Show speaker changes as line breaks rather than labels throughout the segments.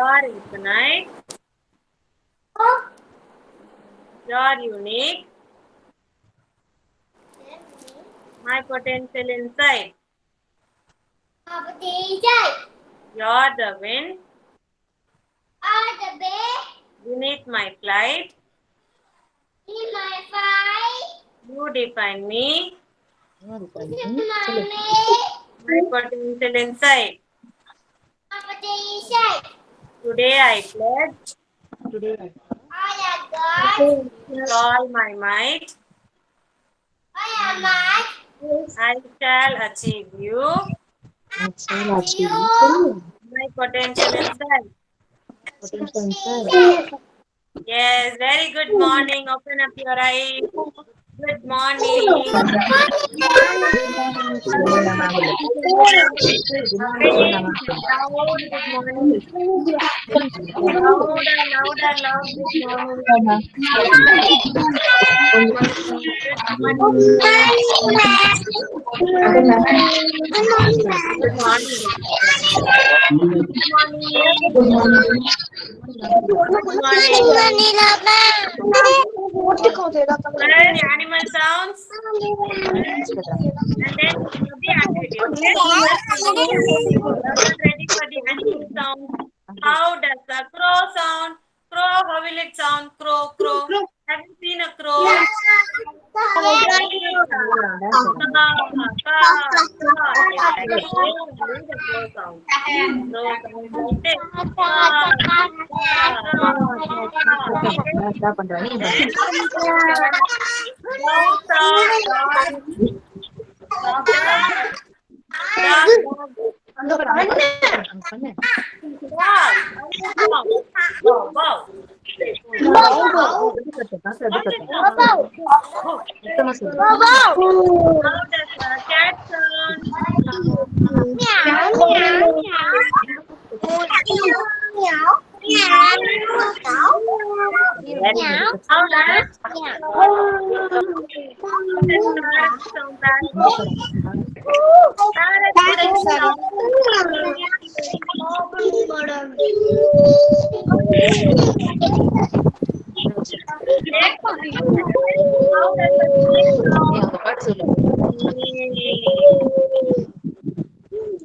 are infinite. You're unique. My potential inside. You're the wind. Beneath my flight. You define me. My potential inside. Today I pledge. With all my might. I shall achieve you. My potential inside. Yes, very good morning. Open up your eyes. Good morning. Loud, good morning. Louder, louder, loud, good morning. Good morning. Learn animal sounds and then the activity. Okay? Ready for the animal sound. How does a crow sound? Crow, how will it sound? Crow, crow. Have you seen a crow?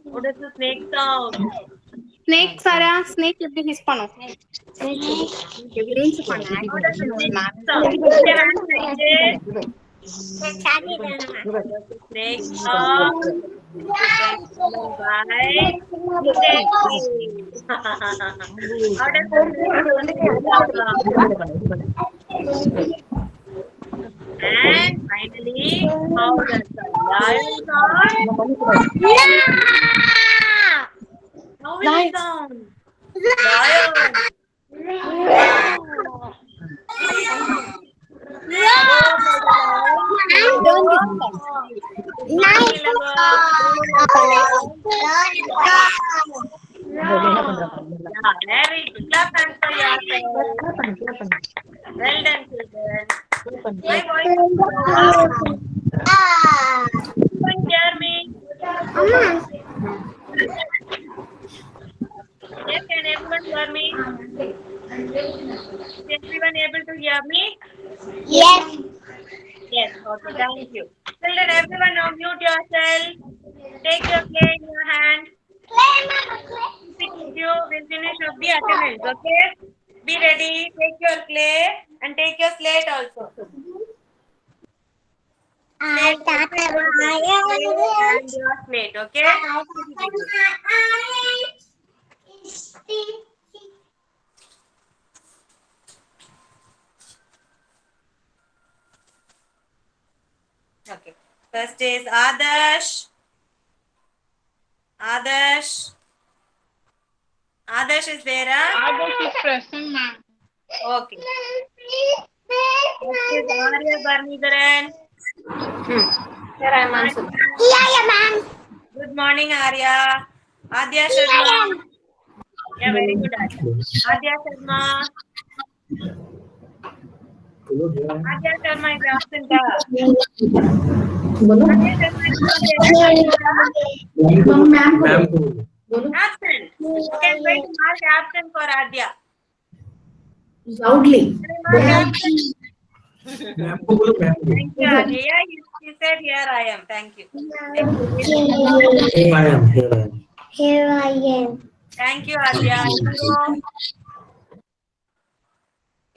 What does the snake sound?
Snake Sarah, snake எப்படி miss பண்ணும்? Reels பண்ண
What does the snake sound? Put your hands like this. Snake sound. How does the and finally, how does the lion sound? How will it sound? Lion. Very good. Clap hands for yourself. Well done, children. My voice is loud. You can hear me? Yes, can everyone hear me? Is everyone able to hear me?
Yes.
Yes, okay, thank you. Children, everyone now mute yourself. Take your clay in your hand. We'll finish up the attendance, okay? Be ready, take your clay and take your slate also. Slate and your slate, okay? Okay. First is Adarsh. Adarsh is there, huh?
Adarsh is present, ma'am.
Okay. Next is Arya Barnidharan.
Here I am answering.
Yeah, ma'am.
Good morning, Arya. Adya Sharma. Yeah, very good, Adya. Adya Sharma. Adya Sharma is absent. Absent. Okay, I'm going to mark absent for Adya.
Loudly.
Mark absent.
Ma'am को बोलो ma'am को.
Thank you, Adya. Yeah, he said, here I am. Thank you. Next,
Here I am. Here I am.
Here I am.
thank you, Adya. Ilango.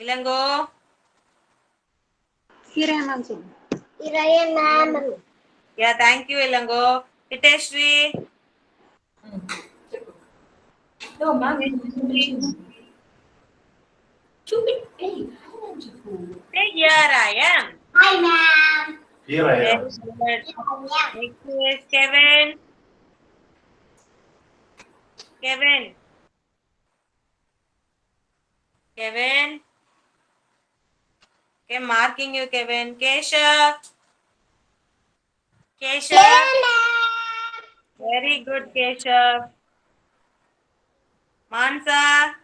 Ilango.
Here I am also.
Here I am, ma'am.
Yeah, thank you, Ilango. Hiteshri.
No, ma'am.
Say, here I am.
Hi, ma'am.
Here I
Very
am.
good. Next is Kevin. Kevin. Kevin. Okay, marking you, Kevin. Keshav. Keshav. Very good, Keshav. Mansa.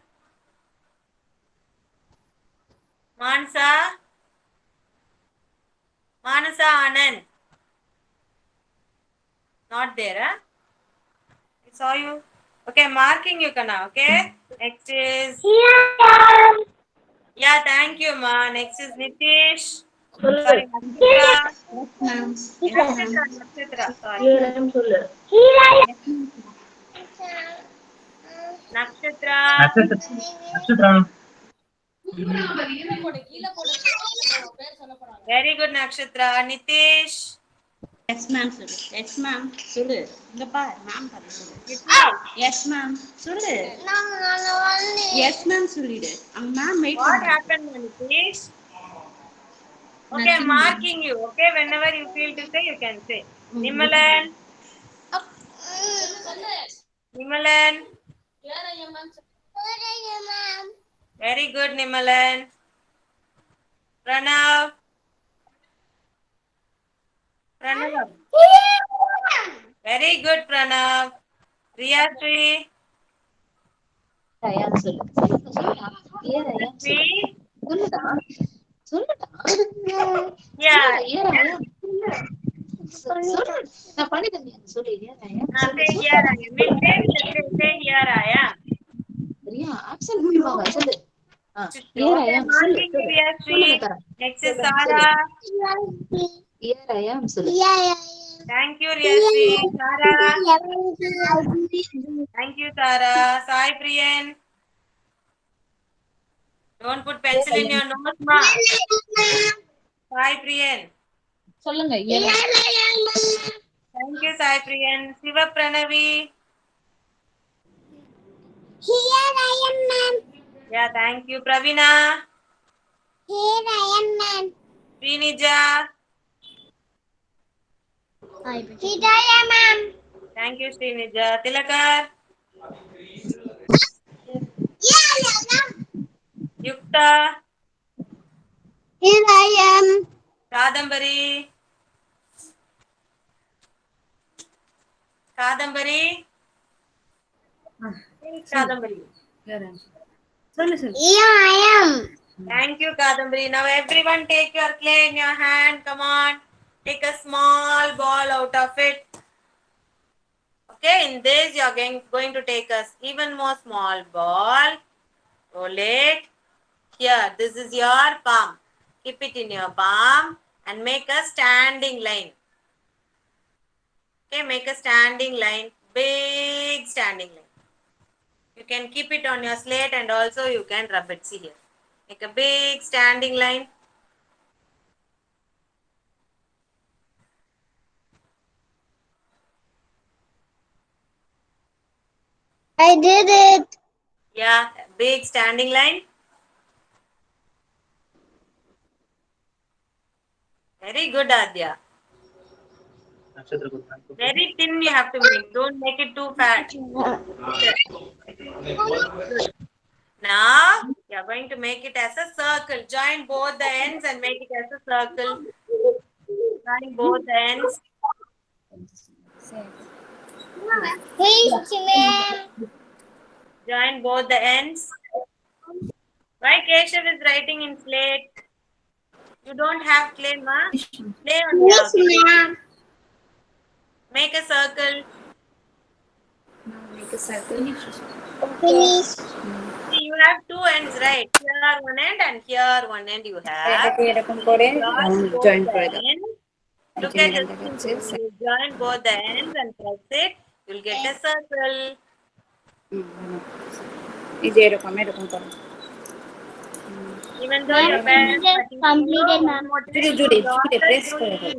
Mansa. Manasa Anand. Not there, huh? I saw you. Okay, marking you, Kana. Okay. Next is. Yeah, thank you, ma. Next is Nitish. Sorry, Nakshitra. Nakshitra. Sorry. Nakshitra.
Nakshatra.
Very good, Nakshitra. Nitish.
Yes, ma'am. சொல்லு. Yes, ma'am. சொல்லு. இங்க பாரு, ma'am பாரு சொல்லு. Yes, ma'am. சொல்லு. Yes, ma'am சொல்லிடு. அங்க ma'am wait
What
பண்ணுங்க.
happened, Nitish? Okay, I'm marking you. Okay, whenever you feel to say, you can say. Nimalan. Nimalan. Very good, Nimalan. Pranav. Pranav. Very good, Pranav. Riyasri.
ஐயான்னு சொல்லு. சொல்லுடா. ஏன் ஐயான்னு சொல்லு.
Sri.
சொல்லுடா. சொல்லுடா.
Yeah.
ஏன் ஐயா? சொல்லு. நான் பண்ணி தந்தேன் சொல்லு. ஏன் ஐயா?
Say here I am. We'll say with the say here I am.
Riya absent மூலமாக சொல்லு.
Okay,
ஏன் ஐயா சொல்லு.
marking you, Riyasri.
சொல்லுங்க தரேன்.
Next is Sara.
ஏன் ஐயா சொல்லு.
Thank you, Riyasri. Sara. Thank you, Sara. Sai Priyan. Don't put pencil in your nose, ma. Sai Priyan.
சொல்லுங்க. ஏன்
Thank you, Sai Priyan. Siva Pranavi.
Here I am, ma'am.
Yeah, thank you. Pravina.
Here I am, ma'am.
Srinija.
Here I am, ma'am.
Thank you, Srinija. Tilakar. Yukta.
Here I am.
Kadambari. Kadambari. Kadambari.
Here I am.
Thank you, Kadambari. Now everyone take your clay in your hand. Come on. Take a small ball out of it. Okay, in this you are going to take a even more small ball. Roll it. Here, this is your palm. Keep it in your palm and make a standing line. Okay, make a standing line. Big standing line. You can keep it on your slate and also you can rub it. See here. Make a big standing line.
I did it.
Yeah, big standing line. Very good, Adya.
Nakshatra ko thank you.
Very thin you have to make. Don't make it too fat. Now, you are going to make it as a circle. Join both the ends and make it as a circle. Join both the ends.
Please, ma'am.
Join both the ends. Why Keshav is writing in slate? You don't have clay, ma? Clay on
Yes, ma'am.
Make a circle.
a circle.
Finish.
See, you have two ends, right? Here one end and here one end you have.
এটাকে এরকম করে
Join both
join
the
করে দাও।
ends. Look
এই
at
যে
the
এখানটা
screen.
হচ্ছে
You join both the ends and press it. You'll get a circle.
এই যে এরকম এরকম করো।
Even though your parents are teaching you,
Completed, ma'am.
জুড়ে জুড়ে জুড়ে প্রেস করে দাও।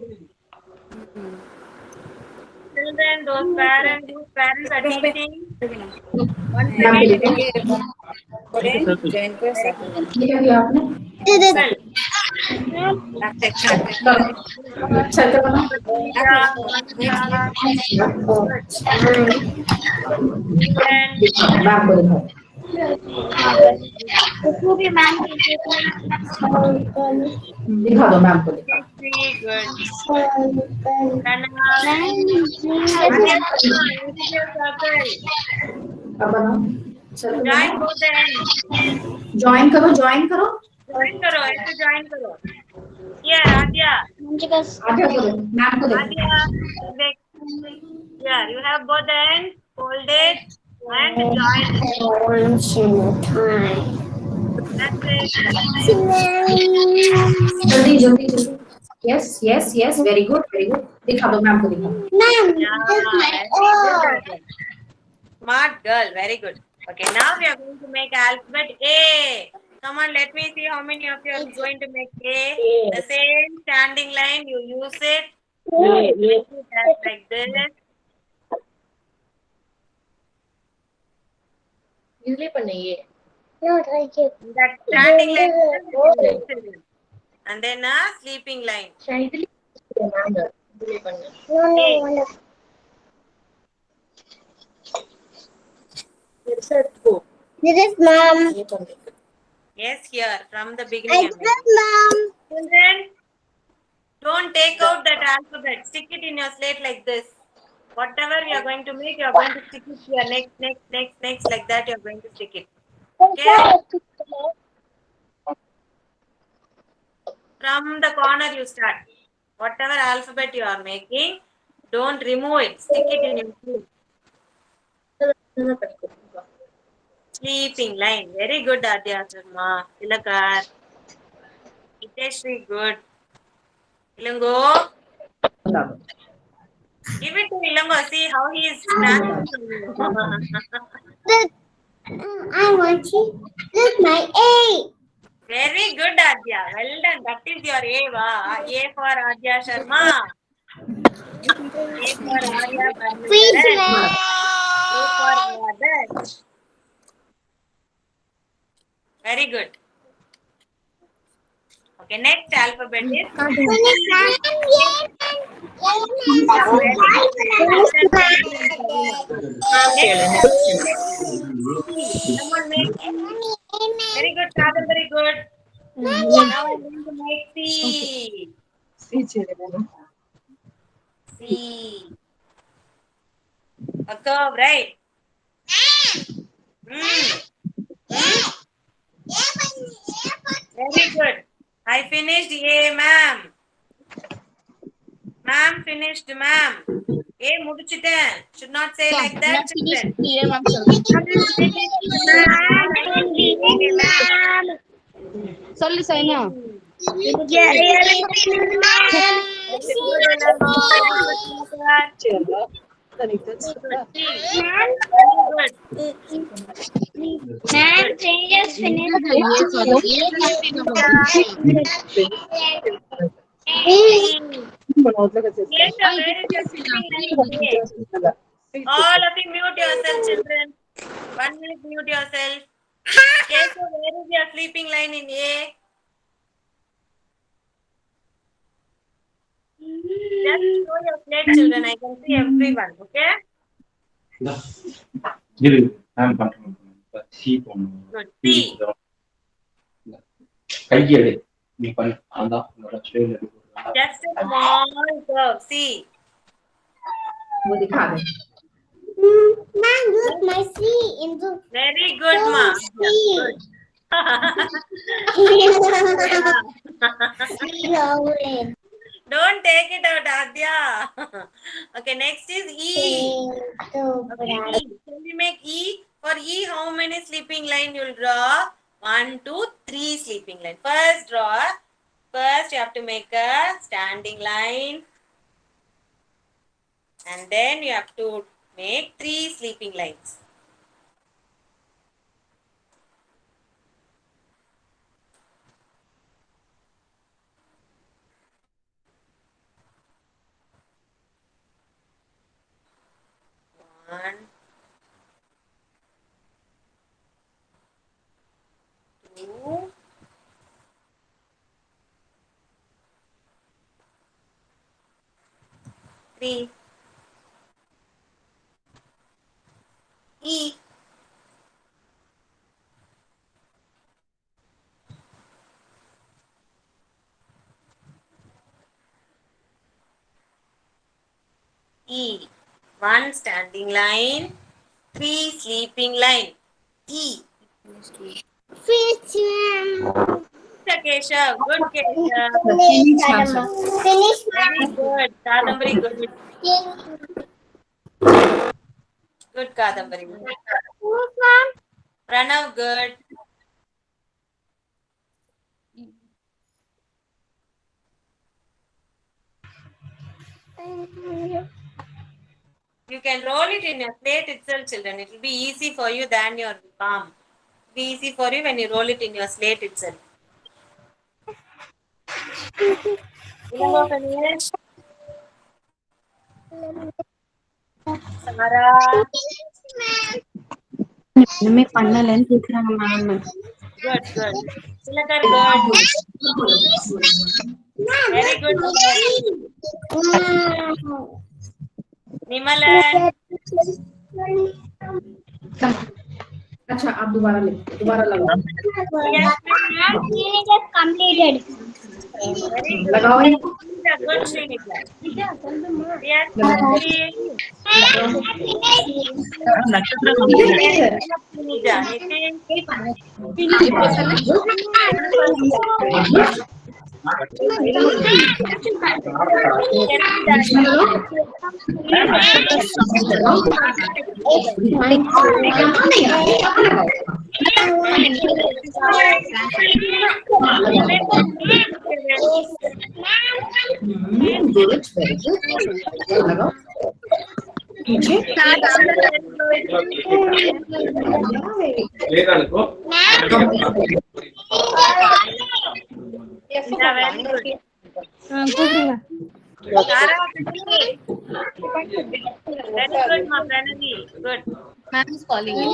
Children, those parents whose parents are teaching, once
হ্যাঁ,
again,
এটাকে এরকম করে জয়েন করে সার্কেল বানাও।
ये क्या किया आपने
Did it.
একটা একটা
सर्कल बनाओ मैम को दिखाओ
Ruby, ma'am.
दिखा दो मैम को दिखा
very good. Pranav, circle.
अब बनाओ
Join both the ends.
Join करो ज्वाइन करो
Join करो, ऐसे join करो. Here, Adya.
आगे करो मैम को देखो
Adya, देख. Here, you have both the ends. Hold it and join it. That's it.
जल्दी जल्दी जल्दी yes yes yes very good दिखा दो मैम को दिखाओ
Ma'am,
Yeah,
this is my
very
O.
good. Smart girl, very good. Okay, now we are going to make alphabet A. Come on, let me see how many of you are going to make A. The same standing line, you use it. Make it as like this.
இதுலயே பண்ணு ஏ
No, thank you.
That standing line and then a sleeping line.
இதுலயே பண்ணு இதுலயே பண்ணு
No, no, no.
பெருசா எடுத்துக்கோ
This is mom.
ஏ பண்ணு
Yes, here from the
I
beginning.
did it, mom.
Children, don't take out that alphabet. Stick it in your slate like this. Whatever you are going to make, you are going to stick it here. Next, like that. You are going to stick it. Okay. From the corner you start. Whatever alphabet you are making, don't remove it. Stick it in your slate. Sleeping line. Very good, Adya Sharma. Tilakar. Iteshri, good. Ilango. Give it to Ilango. See how he is snatching from you.
I want to. This is my A.
Very good, Adya. Well done. That is your A. Va. A for Adya Sharma. A for Adya
Please,
Bhargavan.
ma'am.
A for Adarsh. Very good. Okay, next alphabet is
Finish, ma'am.
Come on, make. Very good, Sadam, very good. Now I'm going to make C. C. A curve, right? Very good. I finished A, ma'am. Ma'am finished, ma'am. A mudichiten. Should not say like that, children.
சொல்லு China
Ma'am, changes
All of you mute yourself, children. 1 minute, mute yourself. Keshav, where is your sleeping line in A? Just show your plate, children. I can see everyone. Okay?
இரு நான் பண்றேன் C போடணும்
Good. C.
கையெடு நீ பண்ணு அதான் உன்னோட style
Just a small curve. C.
वो दिखा दे
Ma'am, look my C in the
Very good, ma.
C.
Good.
C orange.
Don't take it out, Adya. Okay, next is E. Okay, E. Can we make E? For E, how many sleeping line you'll draw? 1, 2, 3 sleeping line. First you have to make a standing line. And then you have to make 3 sleeping lines. One, 2, 3. E. E. 1 standing line, 3 sleeping line. E.
Finish,
Keshav, good Keshav.
Finish,
Very good. Kadambari, good. Good Kadambari. Pranav, good. You can roll it in your plate itself, children. It will be easy for you than your palm. It will be easy for you when you roll it in your slate itself. Ilango, finish. Sarah.
ஒண்ணுமே பண்ணலன்னு கேக்குறாங்க ma'am.
Good, good. Tilakar, good. Very good. Nimalan.
अच्छा आप दोबारा लगाओ.
Yes, ma'am.
completed.
Very good.
लगाओ.
Good, Srinitha. Yes, Nitin.
Good, very good. लगाओ.
Very good, ma Pranavi. Good.
Ma'am is calling you.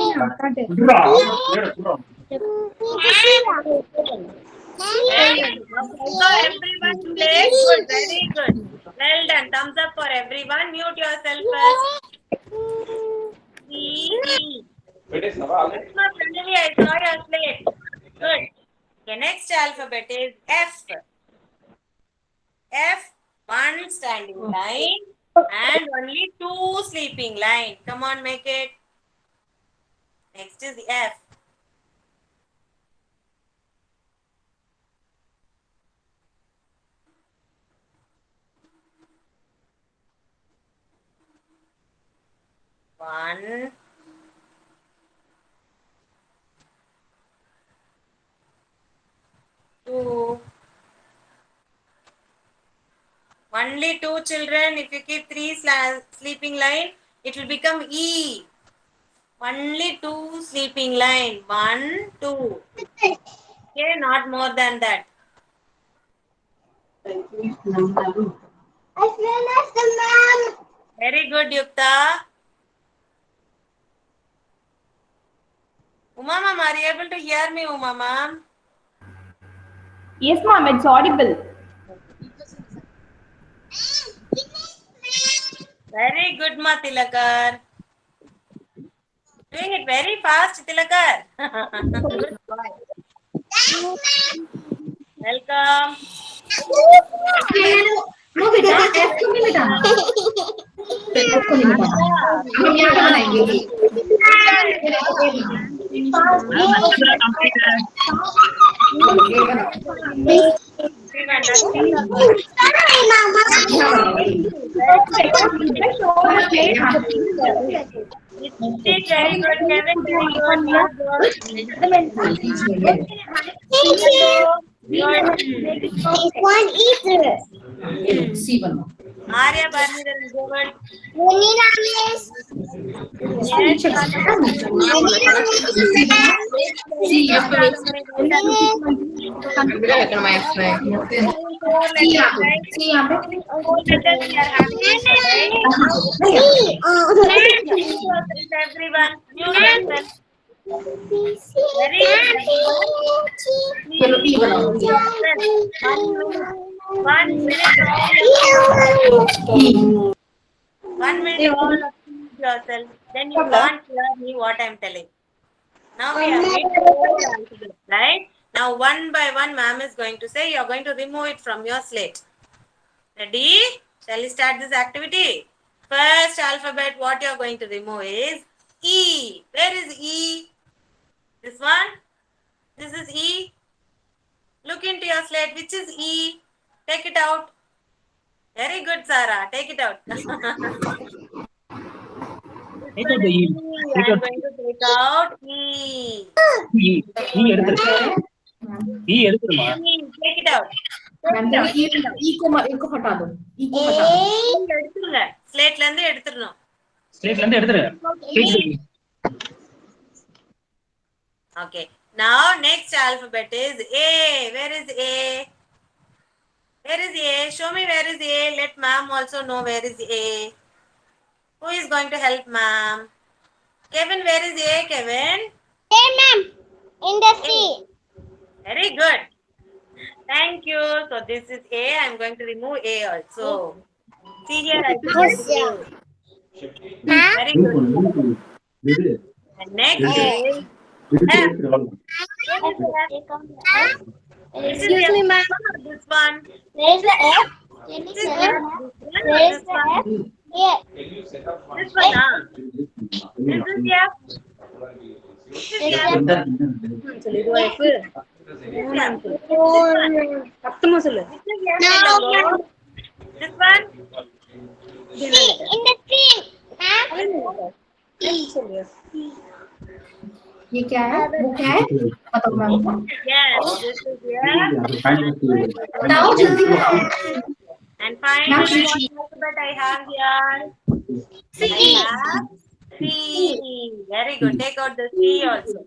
So everyone play good, very good. Well done. Thumbs up for everyone. Mute yourself first. C. Ma Pranavi, I saw your slate. Good. Okay, next alphabet is F. F, 1 standing line and only 2 sleeping line. Come on, make it. Next is F. One, two. Only 2 children. If you keep 3 sleeping line, it will become E. Only 2 sleeping line. 1, 2. Okay, not more than that.
I finished the ma'am.
Very good, Yukta. Uma ma'am, are you able to hear me, Uma ma'am?
Yes, ma'am, it's audible.
Very good, ma Tilakar. Doing it very fast, Tilakar. Good boy. Welcome.
No बेटा F को नहीं मिटाना. F को नहीं मिटाना. हम यहाँ पे बनाएंगे.
Mama.
Very good, Kevin. Very good.
It's one eater.
C1.
Arya Bharani is good.
Vanilla miss.
Yes, everyone. Very One minute. 1 minute. All of you yourself. Then you can't hear me what I'm telling. Now we are going to alphabet, right? Now one by one, ma'am is going to say you're going to remove it from your slate. Ready? Shall we start this activity? First alphabet, what you're going to remove is E. Where is E? This one? This is E. Look into your slate. Which is E? Take it out. Very good, Sarah. Take it out. I'm going to take out E. Take it out. Slate lende எடுத்துறணும். Okay. Now next alphabet is A. Where is A? Where is A? Show me where is A. Let ma'am also know where is A. Who is going to help ma'am? Kevin, where is A? Kevin?
Hey, ma'am. In the sea.
Very good. Thank you. So this is A. I'm going to remove A also. See here, I put A. Very good. And next is F.
Excuse me, ma'am.
This one.
Where is the F?
This is F.
Where is the F? Here.
This one. This is F. This is F. This one.
See, in the sea. Ma'am.
ये क्या है? वो क्या है? बताओ ma'am को।
Yes, this is F.
बताओ जल्दी बताओ।
And finally, what alphabet I have here? C. I have C. Very good. Take out the C also.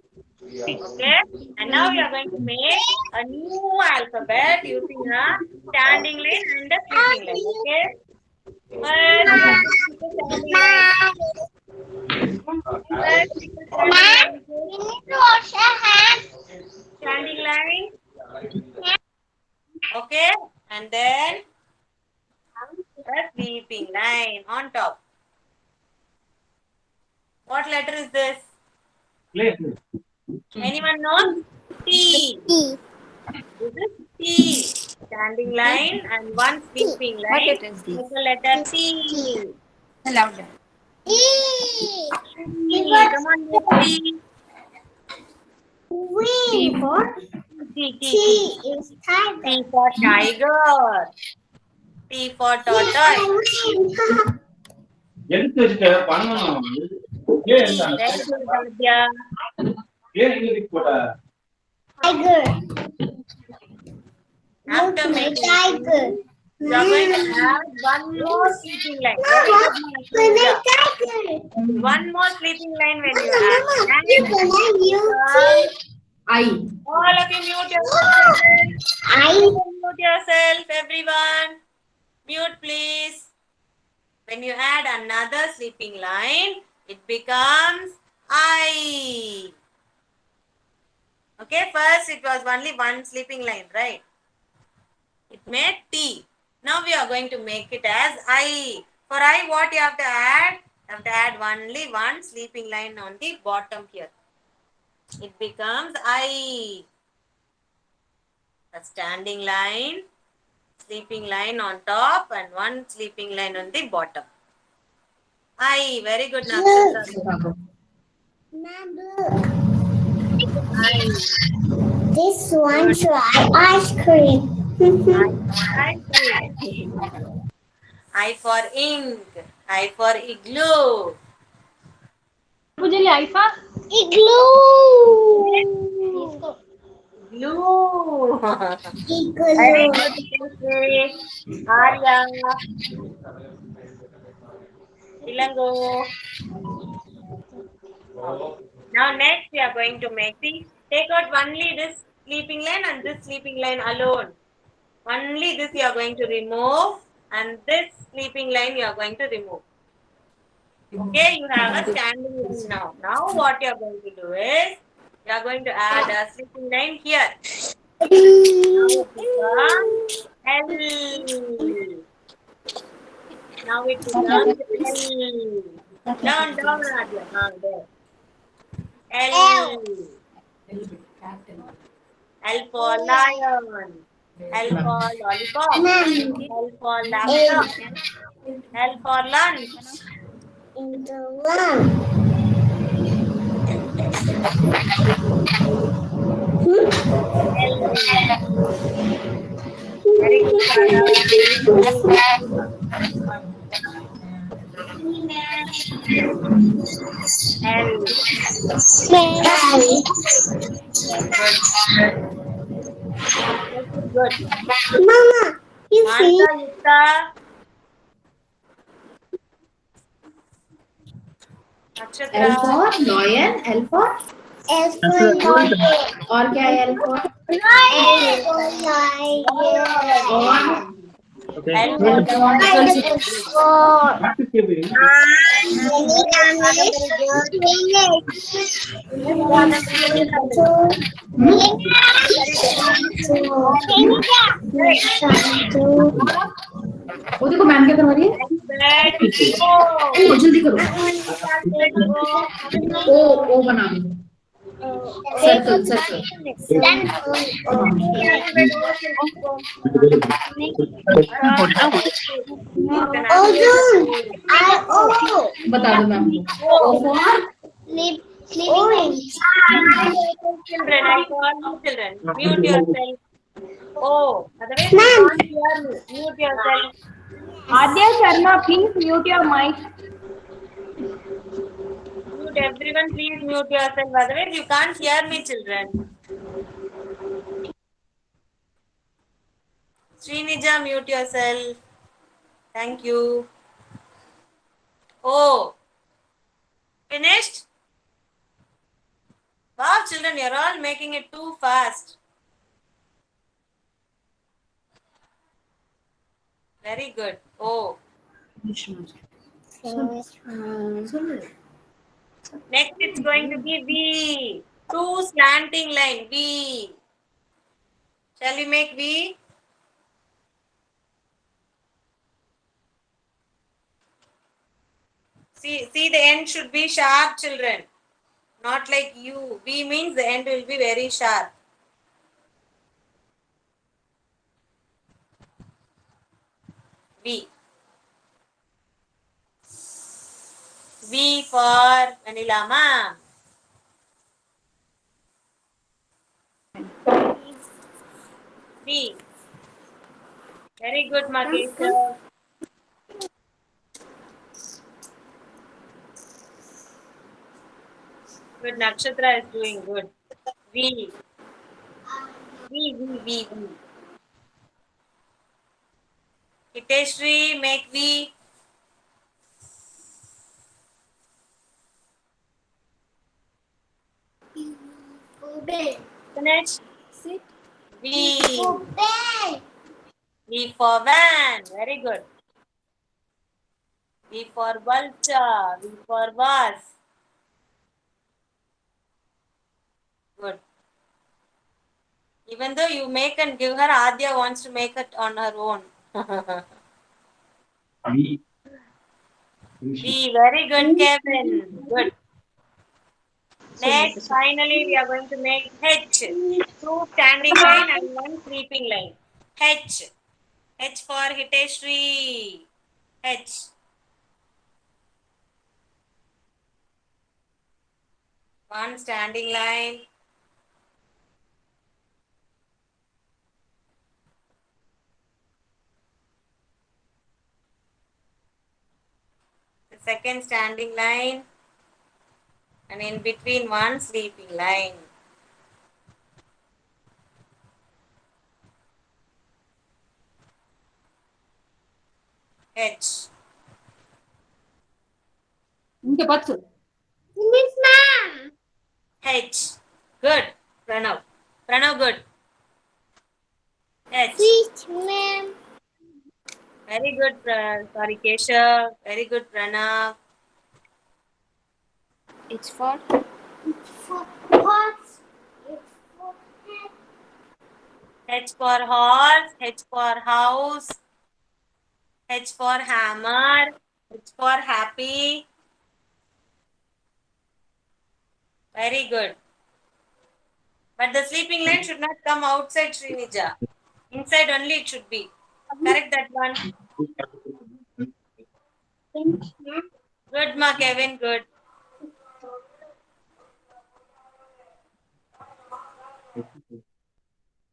Okay. And now we are going to make a new alphabet using a standing line and a sleeping line. Okay. First,
Ma'am, we need to wash our hands.
standing line. Okay. And then a sleeping line on top. What letter is this? Anyone knows? T. This is T. Standing line and one sleeping line.
What letter is this?
With the letter T.
Louder.
E.
Come on, T.
T for
T.
T is tiger.
T for tiger. T for tortoise.
எடுத்து வச்சுட்ட பண்ணணும் ஏன்
Very good, Vidya.
ஏன் இங்க போட்ட
Tiger.
After
My
making
tiger.
you are going to add one more sleeping line.
My tiger.
One more sleeping line when you
Mama,
add.
you can have you.
I.
All of you mute yourself.
I.
Mute yourself, everyone. Mute, please. When you add another sleeping line, it becomes I. Okay, first it was only one sleeping line, right? It made T. Now we are going to make it as I. For I, what you have to add? You have to add only one sleeping line on the bottom here. It becomes I. A standing line, sleeping line on top, and one sleeping line on the bottom. I. Very good, Nakshatra.
This one try ice cream.
I for ink. I for igloo.
Pujali Aifa.
Igloo.
Glue. Very
Igloo.
good, Keshri. Arya. Ilango. Now next we are going to make. See, take out only this sleeping line and this sleeping line alone. Only this you are going to remove and this sleeping line you are going to remove. Okay, you have a standing line now. Now what you are going to do is, you are going to add a sleeping line here. Now it becomes L. Now it becomes L. Down, Adya. There. L. L for lion. L for lollipop. L for laptop. L for lunch.
Into one.
L. Very good, Sarah. L. Good. Make it good.
Mama, you see?
Manta, Yukta. Nakshatra.
L for lion, L for
L for lion.
और क्या है L for?
L for lion.
L for
वो देखो ma'am क्या करवा रही है? ओ जल्दी करो। ओ बना दो। Circle circle. बता दो मैम को। O for
Orange.
children, I call children. Mute yourself. Oh, otherwise you can't hear me. Mute yourself.
Adya Sharma, please mute your mic.
Mute everyone, please mute yourself. Otherwise you can't hear me, children. Srinija, mute yourself. Thank you. Oh, finished? Wow, children, you're all making it too fast. Very good. Oh. Next it's going to be V. Two slanting line. V. Shall we make V? See, the end should be sharp, children. Not like U. V means the end will be very sharp. V. V for Vanilla, ma'am. V. Very good, Mageshwar. Good, Nakshatra is doing good. V. V. Hiteshri, make V. Finish. V. V for van. Very good. V for vulture. V for vase. Good. Even though you make and give her, Adya wants to make it on her own. V. Very good, Kevin. Good. Next, finally, we are going to make H. Two standing line and one sleeping line. H. H for Hiteshri. H. One standing line. second standing line, and in between one sleeping line. H.
ఇంకే పచ్చు.
Miss ma'am.
H. Good. Pranav. Pranav, good. H.
Sweet ma'am.
Very good. Sorry, Keshav. Very good, Pranav.
It's for
For horse. It's for hat.
H for horse. H for house. H for hammer. H for happy. Very good. But the sleeping line should not come outside, Srinija. Inside only it should be. Correct that one. Good, ma, Kevin. Good.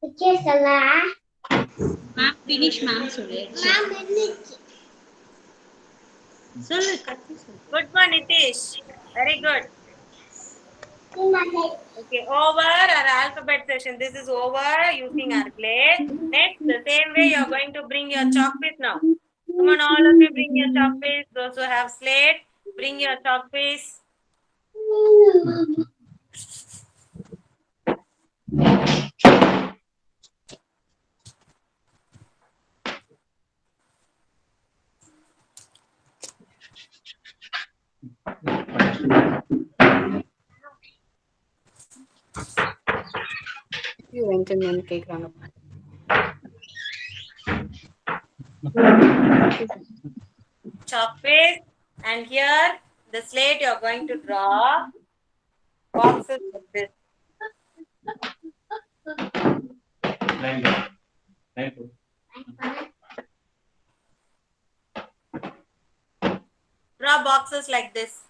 Okay, Salah.
Ma'am, finish ma'am சொல்லு.
Ma'am, finish.
சொல்லு கத்தி சொல்லு.
Good one, Nitish. Very good.
In my head.
Okay, over our alphabet session. This is over using our clay. Next, the same way you are going to bring your chalk piece now. Come on, all of you bring your chalk piece. Those who have slate, bring your chalk piece.
you went in one cake run.
Chalk piece. And here, the slate you are going to draw boxes like this.
Line. Line.
Draw boxes like this.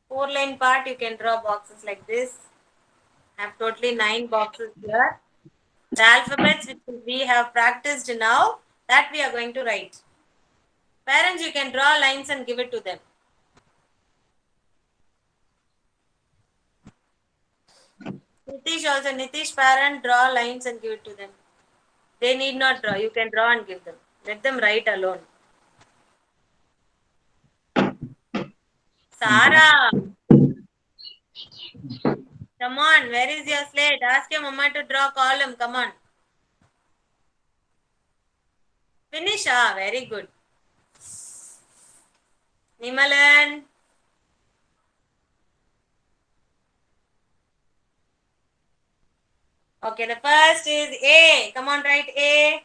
Four-line part, you can draw boxes like this. I have totally 9 boxes here. The alphabets which we have practiced now, that we are going to write. Parents, you can draw lines and give it to them. Nitish also, Nitish parent, draw lines and give it to them. They need not draw, you can draw and give them. Let them write alone. Sarah, come on, where is your slate? Ask your mama to draw column, come on. Finish, very good. Nimalan. Okay, the first is A. Come on, write A.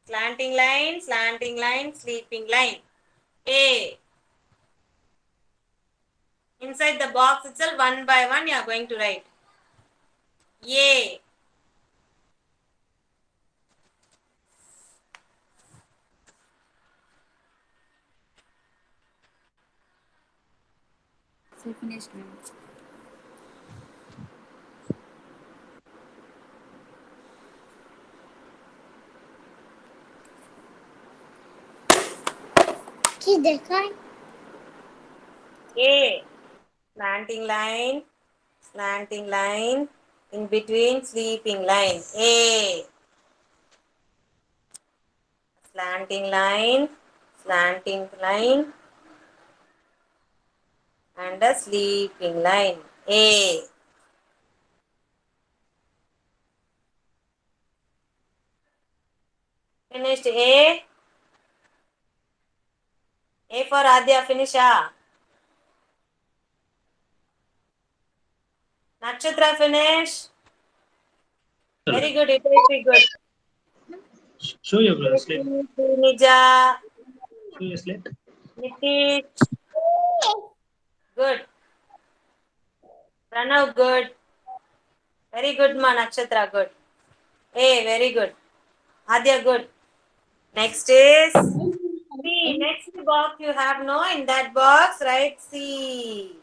Slanting line, sleeping line. A. Inside the box itself, one by one, you are going to write. A.
So finished, ma'am.
Kiss the coin.
A. Slanting line, in between sleeping line. A. Slanting line, and a sleeping line. A. Finished A. A for Adya, finish. Nakshatra, finish. Very good, it is very good.
Show your slate.
Nija,
Show your slate.
Nitish. Good. Pranav, good. Very good, ma. Nakshatra, good. A, very good. Adya, good. Next is B. Next box you have no. In that box, write C.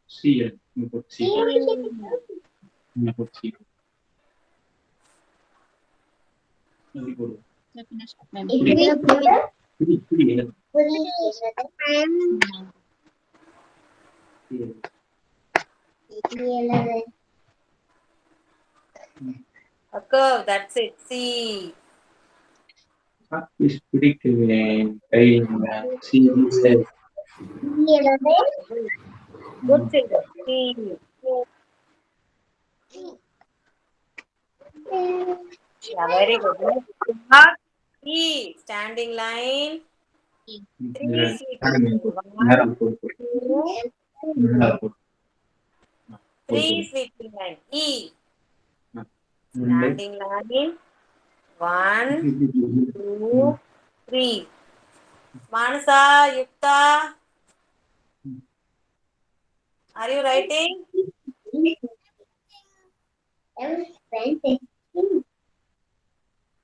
C. You put C. You put C. Very good.
Finished, ma'am.
A curve. That's it. C.
Is பிடிக்குவேன் கையில் C.
Good children. C. Yeah, very good. Next, E. Standing line. 3 sleeping line. 3 sleeping line. E. Standing line. 1, 2, 3. Manasa, Yukta. Are you writing?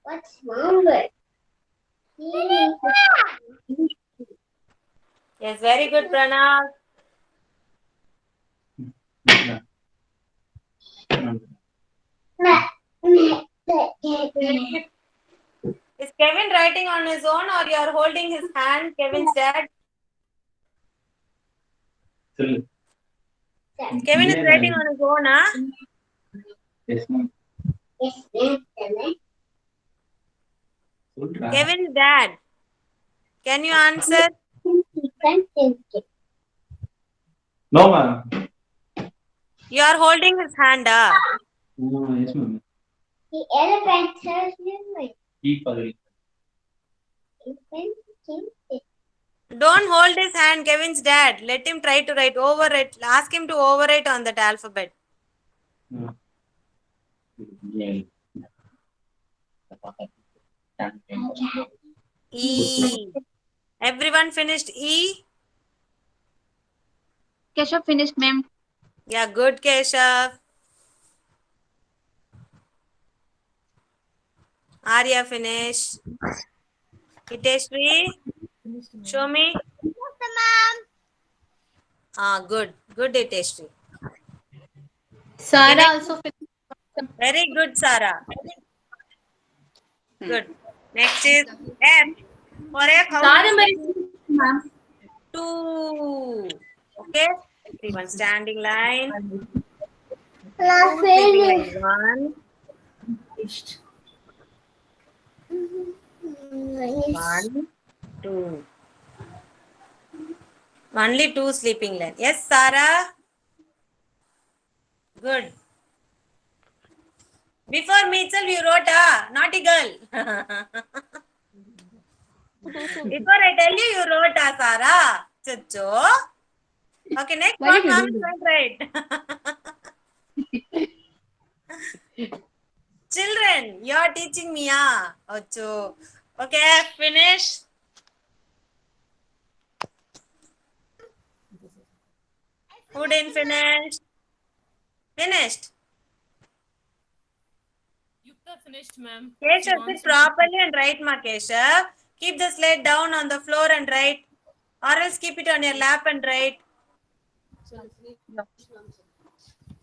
What's wrong with?
Yes, very good, Pranav. Is Kevin writing on his own or you are holding his hand, Kevin's dad? Kevin is writing on his own, huh?
Yes, ma'am.
Yes, ma'am.
Kevin's dad. Can you answer?
No, ma'am.
You are holding his hand, huh?
Yes, ma'am.
The elephant has memory.
E for it.
Don't hold his hand, Kevin's dad. Let him try to write. Overwrite. Ask him to overwrite on that alphabet. E. Everyone finished E?
Keshav finished, ma'am.
Yeah, good, Keshav. Arya finished. Hiteshri, show me. Good. Good, Hiteshri.
Sara also finished.
Very good, Sarah. Good. Next is F. For F, how many?
Ma'am.
2. Okay. Everyone standing line.
Finished.
1, 2. Only 2 sleeping line. Yes, Sarah. Good. Before me itself you wrote, naughty girl. Before I tell you, you wrote, Sarah. Chacho. Okay, next one, mom is going to write. Children, you are teaching me, Ocho. Okay, finish. Who didn't finish? Finished.
Yukta finished, ma'am.
Keshav, sit properly and write, ma Keshav. Keep the slate down on the floor and write. Or else keep it on your lap and write.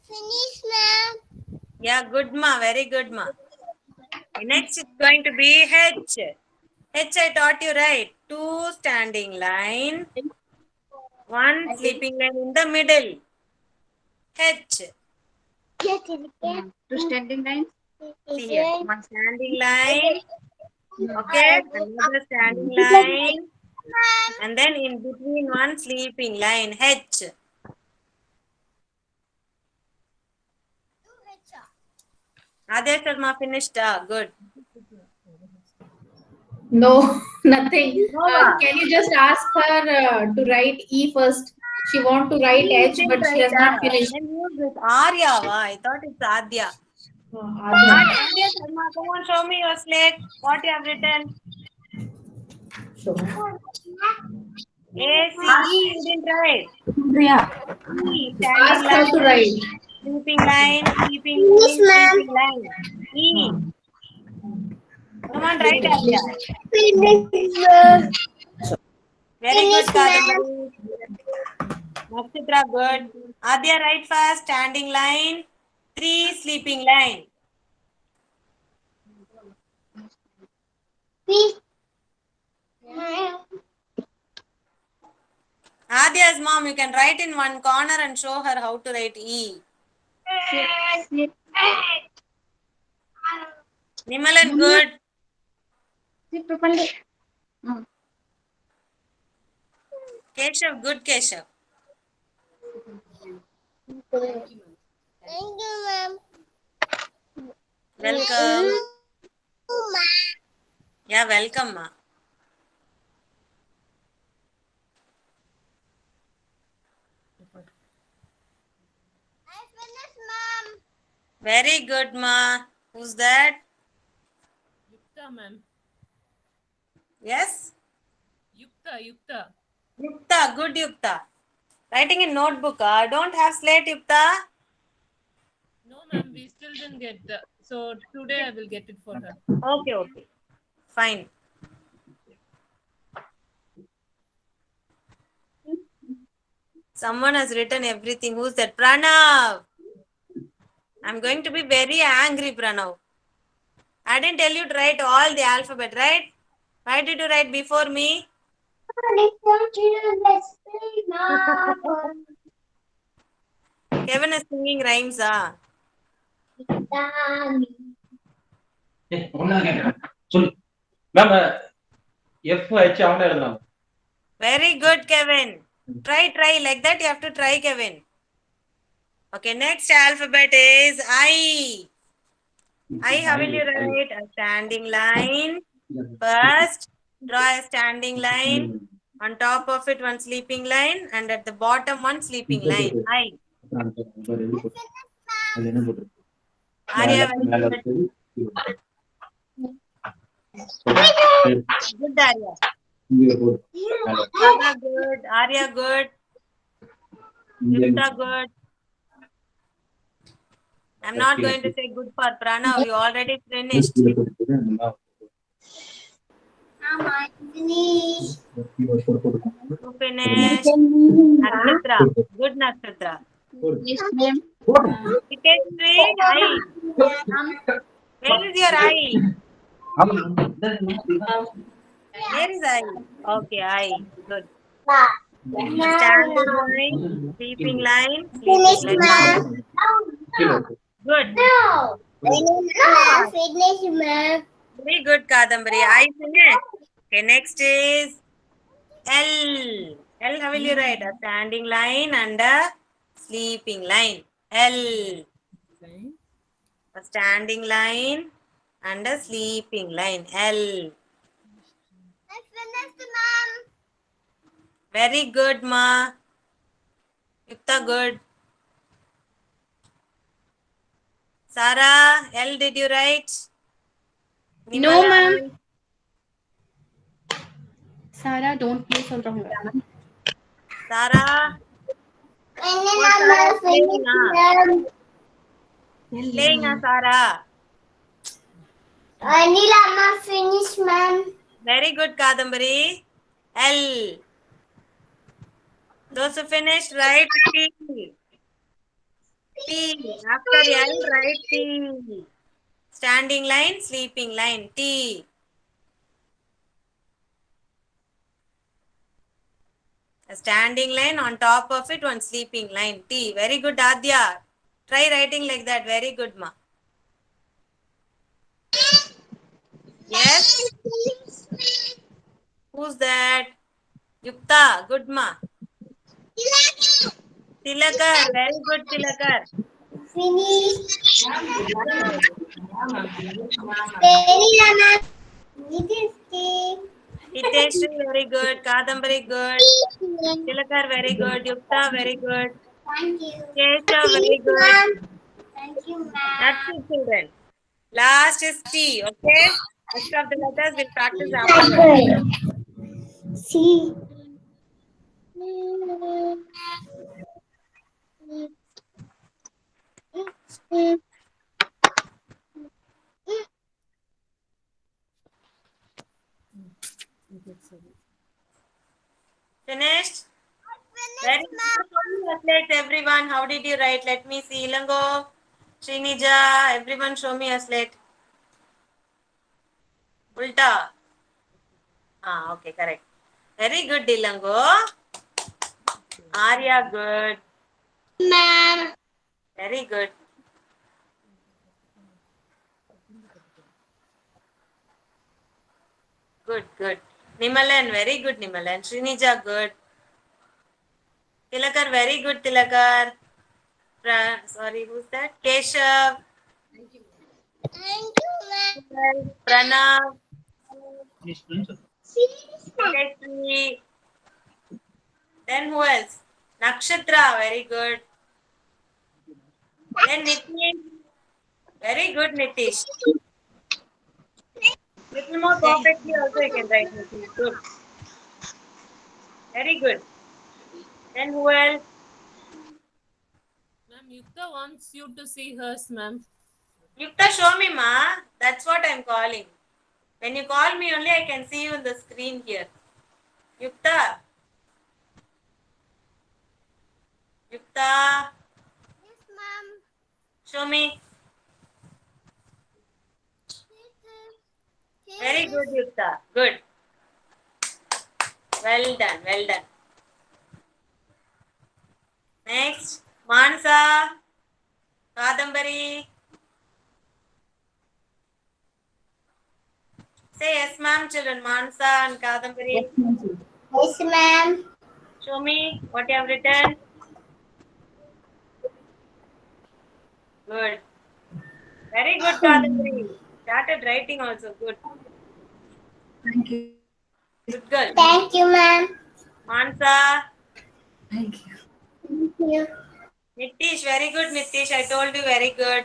Finished, ma'am.
Yeah, good, ma. Very good, ma. Next is going to be H. H I taught you, right? 2 standing line. 1 sleeping line in the middle. H.
Two standing lines.
See here. 1 standing line. Okay. Another standing line. And then in between 1 sleeping line. H. Adya Sharma finished. Good.
No, nothing. Can you just ask her to write E first? She want to write H, but she has not finished.
Then use with Arya. I thought it's Adya.
Adya.
Adya Sharma, come on, show me your slate. What you have written?
Sure.
A, C, E, you didn't write.
Yeah.
E,
Ask
standing
her to
line,
write.
sleeping line, sleeping line, sleeping line. E. Come on, write Adya.
Finish, ma'am.
Very good,
Finish, ma'am.
Kadambari. Nakshitra, good. Adya, write fast. Standing line. 3 sleeping line.
Finish.
Adya's mom, you can write in one corner and show her how to write E. Nimalan, good.
Sit properly.
Keshav, good Keshav.
Thank you, ma'am.
Welcome. Yeah, welcome, ma.
I finished, ma'am.
Very good, ma. Who's that?
Yukta, ma'am.
Yes?
Yukta.
Yukta, good Yukta. Writing in notebook. Don't have slate, Yukta.
No, ma'am, we still didn't get the. So today I will get it for her.
Okay. Fine. Someone has written everything. Who's that? Pranav. I'm going to be very angry, Pranav. I didn't tell you to write all the alphabet, right? Why did you write before me? Kevin is singing rhymes,
ஒன்னா கேட்கறேன் சொல்லு ma'am F H அவங்க எழுதலாம்
Very good, Kevin. Try like that. You have to try, Kevin. Okay, next alphabet is I. How will you write? A standing line. First, draw a standing line. On top of it, one sleeping line. And at the bottom, one sleeping line. I.
அது என்ன போட்டு
Arya, very good. Good, Arya. Sana, good. Arya, good. Yukta, good. I'm not going to say good for Pranav. You already finished. You finished. Nakshatra. Good, Nakshatra.
Yes, ma'am.
Hitesh, I. Where is your eye? Where is eye? Okay, eye. Good. Standing line, sleeping line,
Finish,
sleeping line.
ma'am.
Good.
Finish, ma'am.
Very good, Kadambari. I finished. Okay, next is L. L, how will you write? A standing line and a sleeping line. L. A standing line and a sleeping line. L.
I finished, ma'am.
Very good, ma. Yukta, good. Sarah, L, did you write?
No,
Nimala?
ma'am. Sarah, don't play so wrong.
Sarah,
Finish,
playing,
ma'am.
playing, Sarah.
Anila, ma'am. Finish, ma'am.
Very good, Kadambari. L. Those who finished, write T. T. After L, write T. Standing line, sleeping line. T. A standing line, on top of it, one sleeping line. T. Very good, Adya. Try writing like that. Very good, ma. Yes? Who's that? Yukta. Good, ma. Tilakar. Very good, Tilakar.
Finish. Anila, ma'am.
Hitesh, very good. Kadambari, good. Tilakar, very good. Yukta, very good.
Thank you.
Keshav, very good.
Ma'am. Thank you, ma'am.
That's it, children. Last is T, okay? Rest of the letters we'll practice afterwards.
See.
Finished? Very good. Everyone, how did you write? Let me see. Ilango, Srinija, everyone show me a slate. Ulta. Ah, okay, correct. Very good, Ilango. Arya, good.
Ma'am.
Very good. Good, good. Nimalan, very good, Nimalan. Srinija, good. Tilakar, very good, Tilakar. Sorry, who's that? Keshav.
Thank you, ma'am.
Pranav.
Serious, ma'am.
Alexi. Then who else? Nakshatra, very good. Then Nitish. Very good, Nitish. Little more perfectly also you can write Nitish. Good. Very good. Then who else?
Ma'am, Yukta wants you to see hers, ma'am.
Yukta, show me, ma. That's what I'm calling. When you call me only, I can see you on the screen here. Yukta. Yukta.
Yes, ma'am.
Show me. Very good, Yukta. Good. Well done. Well done. Next. Mansa. Kadambari. Say yes, ma'am, children. Mansa and Kadambari.
Yes, ma'am.
Show me what you have written. Good. Very good, Kadambari. Started writing also. Good.
Thank you.
Good girl.
Thank you, ma'am.
Mansa.
Thank you.
Thank you.
Nitish. Very good, Nitish. I told you very good.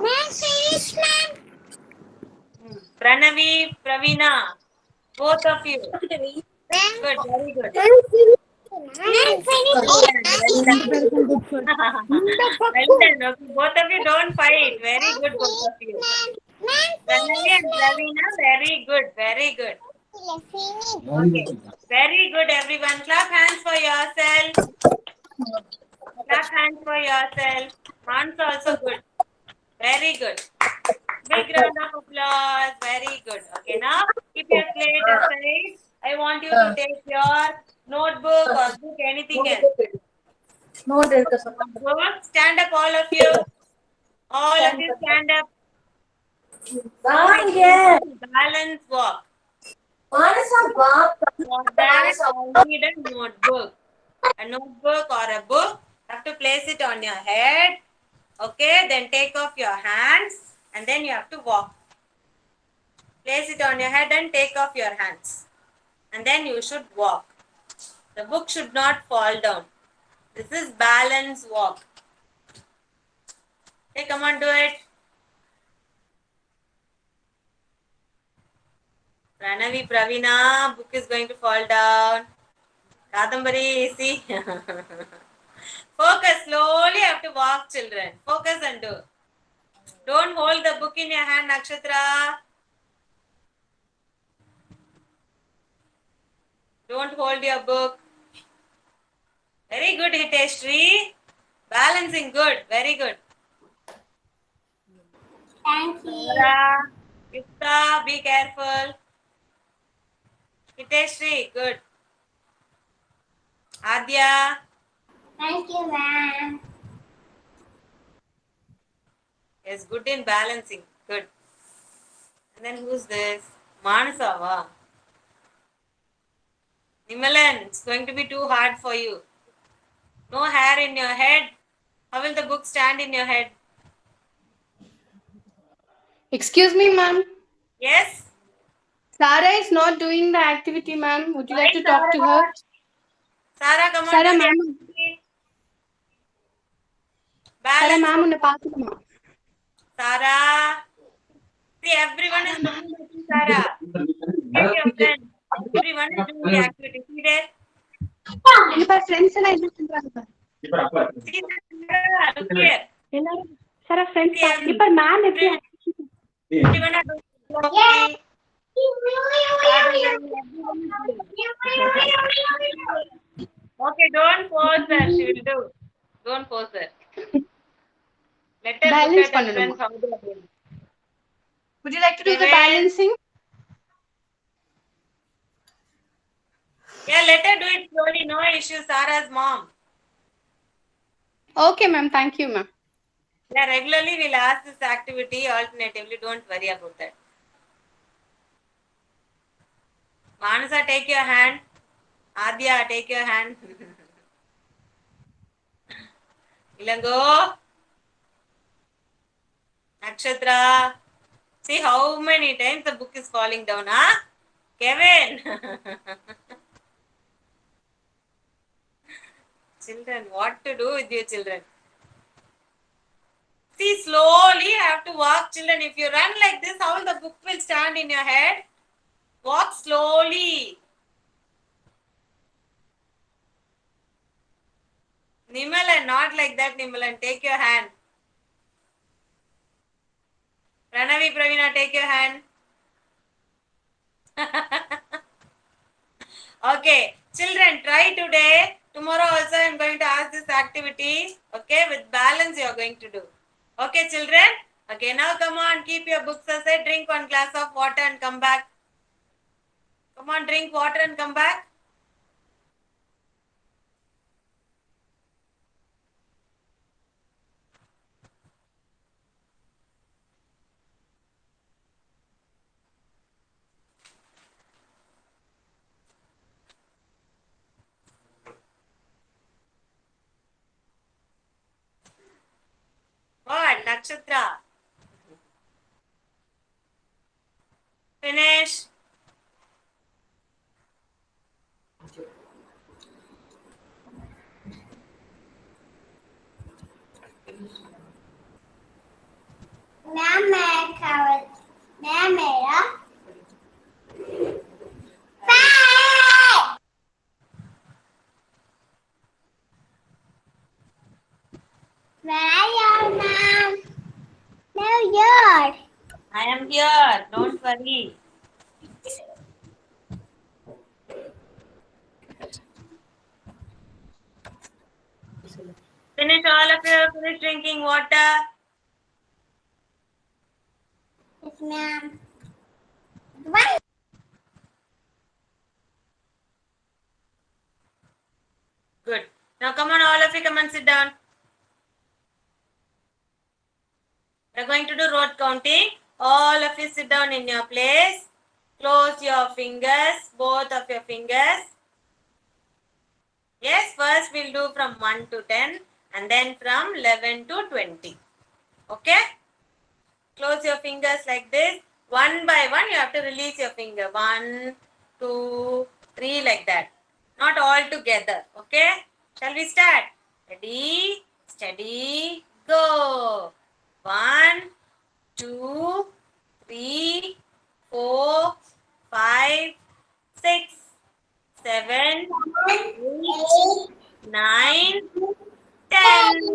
Ma'am, serious, ma'am.
Pranavi, Pravina. Both of you. Good. Very good.
Ma'am, serious. Ma'am,
Well done. Okay. Both of you don't fight. Very good, both of you. Pranavi and Pravina, very good. Very good. Okay. Very good, everyone. Clap hands for yourself. Clap hands for yourself. Hands also good. Very good. Big round of applause. Very good. Okay, now keep your plate aside. I want you to take your notebook or book, anything else.
No, there's the
Notebook. Stand up, all of you. All of you stand up. Balance walk. For that, I need a notebook. A notebook or a book. You have to place it on your head. Okay, then take off your hands and then you have to walk. Place it on your head and take off your hands. And then you should walk. The book should not fall down. This is balance walk. Okay, come on, do it. Pranavi, Pravina, book is going to fall down. Kadambari, see. Focus, slowly you have to walk, children. Focus and do. Don't hold the book in your hand, Nakshatra. Don't hold your book. Very good, Hiteshri. Balancing good. Very good.
Thank you.
Sarah, Yukta, be careful. Hiteshri, good. Adya.
Thank you, ma'am.
Yes, good in balancing. Good. And then who's this? Manasava. Nimalan, it's going to be too hard for you. No hair in your head. How will the book stand in your head?
Excuse me, ma'am.
Yes?
Sarah is not doing the activity, ma'am. Would you like to talk to her?
Sarah, come on.
Sarah,
do the
ma'am.
activity.
Sarah,
Balance.
ma'am, unna paakuma.
Sarah. See, everyone is looking at you, Sarah. Get your friend. Everyone is doing the activity. See there?
Ipa friends alla illu sendranga.
See Sarah, look here.
Tara friends
Okay,
party पर ma'am ऐसे
everyone are doing Okay, don't force her. She will do. Don't force her. Let her
Balance
look at her
பண்ணணுமா?
friends how they are doing.
Would you like to do the
Kevin?
balancing?
Yeah, let her do it slowly. No issues. Sarah's mom.
Okay, ma'am. Thank you, ma'am.
Yeah, regularly we'll ask this activity alternatively. Don't worry about that. Manasa, take your hand. Adya, take your hand. Ilango. Nakshatra. See how many times the book is falling down, huh? Kevin. Children, what to do with you children? See, slowly you have to walk, children. If you run like this, how will the book will stand in your head? Walk slowly. Nimalan, not like that, Nimalan. Take your hand. Pranavi, Pravina, take your hand. Okay, children, try today. Tomorrow also I am going to ask this activity. Okay, with balance you are going to do. Okay, children? Okay, now come on, keep your books aside. Drink one glass of water and come back. Come on, drink water and come back. What? Nakshatra. Finish.
Mama, carrot. Mama, where are you, Mom? No, you're.
I am here. Don't worry. Finish all of you. Finish drinking water.
Yes, ma'am. What?
Good. Now come on, all of you, come and sit down. We're going to do road counting. All of you sit down in your place. Close your fingers, both of your fingers. Yes, first we'll do from 1 to 10 and then from 11 to 20. Okay? Close your fingers like this. One by one, you have to release your finger. 1, 2, 3 like that. Not all together. Okay? Shall we start? Ready, steady, go. 1, 2, 3, 4, 5, 6, 7, 8, 9, 10.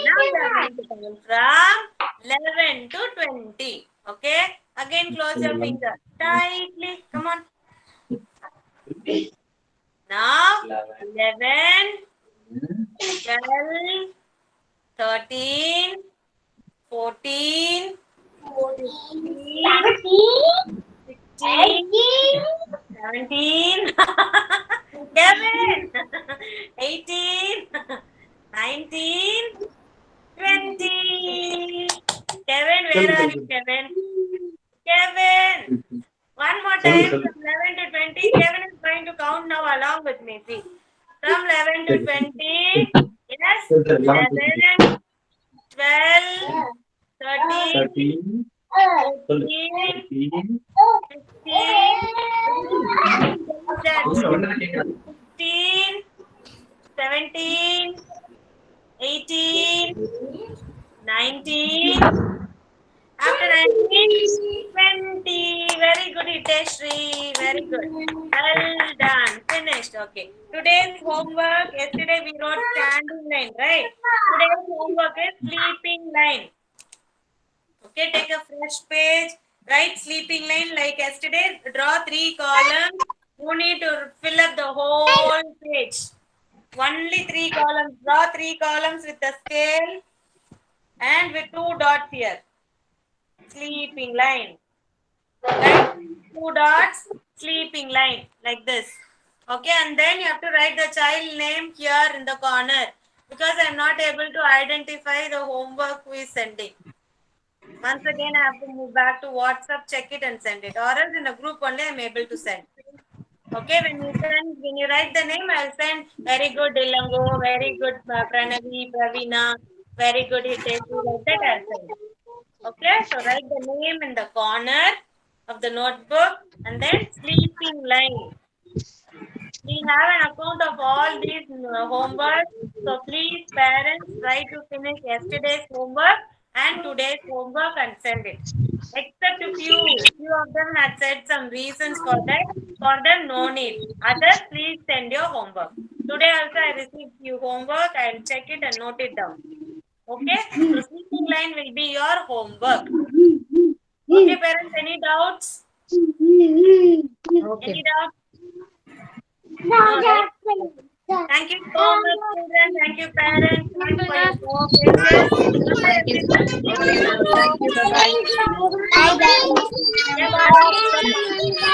Now we are going to count from 11 to 20. Okay? Again, close your finger tightly. Come on. Now, 11, 12, 13, 14, 15, 16, 17, Kevin, 18, 19, 20. Kevin, where are you, Kevin? Kevin, one more time from 11 to 20. Kevin is going to count now along with me. See, from 11 to 20. Yes, 11, 12, 13, 14, 15, 17, 18, 19, after 19, 20. Very good, Hiteshri. Very good. Well done. Finished. Okay. Today's homework. Yesterday we wrote standing line, right? Today's homework is sleeping line. Okay, take a fresh page. Write sleeping line like yesterday. Draw 3 columns. You need to fill up the whole page. Only 3 columns. Draw 3 columns with the scale and with 2 dots here. Sleeping line. Right? 2 dots, sleeping line, like this. Okay, and then you have to write the child name here in the corner, because I am not able to identify the homework who is sending. Once again, I have to move back to WhatsApp, check it and send it. Or else in a group only I am able to send. Okay, when you write the name, I will send very good Ilango, very good Pranavi, Pravina, very good Hitesh, like that I will send. Okay, so write the name in the corner of the notebook and then sleeping line. We have an account of all these homework. So please parents try to finish yesterday's homework and today's homework and send it. Except a few of them had said some reasons for that. For them, no need. Others, please send your homework. Today also I received few homework. I will check it and note it down. Okay? So sleeping line will be your homework. Okay, parents, any doubts?
Okay.
Any doubts? No, right? Thank you so much, children. Thank you, parents. Thank you for your patience.
Thank you. Okay, ma'am. Thank you. Bye-bye.
Bye, guys.
Bye-bye.